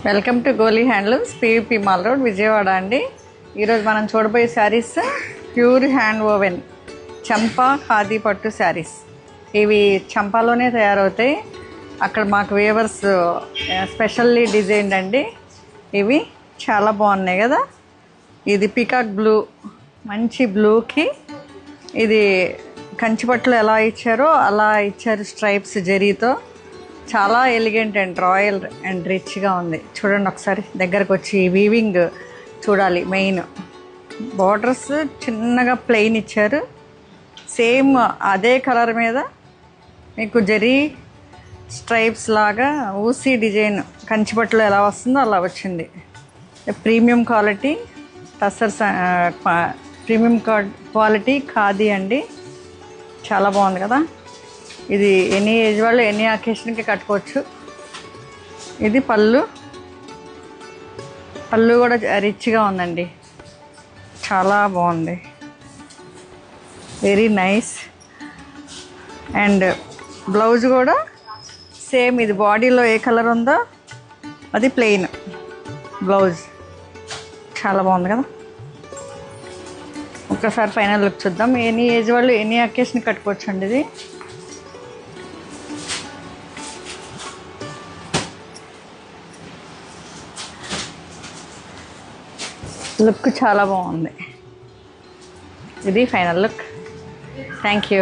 Welcome to Goli handlooms PVP mall road Vijayawada అండి. ఈరోజు మనం చూడబోయే శారీస్ ప్యూర్ హ్యాండ్ ఓవెన్ చంపా ఖాదీ పట్టు శారీస్. ఇవి చంపాలోనే తయారవుతాయి. అక్కడ మాకు వేవర్స్ స్పెషల్లీ డిజైన్డ్ అండి. ఇవి చాలా బాగున్నాయి కదా. ఇది పికాక్ బ్లూ, మంచి బ్లూకి ఇది కంచిపట్టులో ఎలా ఇచ్చారో అలా ఇచ్చారు, స్ట్రైప్స్ జరీతో. చాలా ఎలిగెంట్ అండ్ రాయల్ అండ్ రిచ్గా ఉంది. చూడండి ఒకసారి దగ్గరకు వచ్చి వీవింగ్ చూడాలి. మెయిన్ బార్డర్స్ చిన్నగా ప్లెయిన్ ఇచ్చారు. సేమ్ అదే కలర్ మీద మీకు జరీ స్ట్రైప్స్ లాగా ఊసీ డిజైన్ కంచిపట్టులో ఎలా వస్తుందో అలా వచ్చింది. Premium quality tussars, premium quality khadi అండి. చాలా బాగుంది కదా. ఇది ఎనీ ఏజ్ వాళ్ళు ఎనీ అకేషన్కి కట్టుకోవచ్చు. ఇది పళ్ళు కూడా రిచ్గా ఉందండి, చాలా బాగుంది, వెరీ నైస్. అండ్ బ్లౌజ్ కూడా సేమ్, ఇది బాడీలో ఏ కలర్ ఉందో అది ప్లెయిన్ బ్లౌజ్. చాలా బాగుంది కదా. ఒక్కసారి ఫైనల్ లుక్ చూద్దాం. ఎనీ ఏజ్ వాళ్ళు ఎనీ అకేషన్కి కట్టుకోవచ్చు అండి. ఇది లుక్ చాలా బాగుంది. ఇది ఫైనల్ లుక్. Thank you.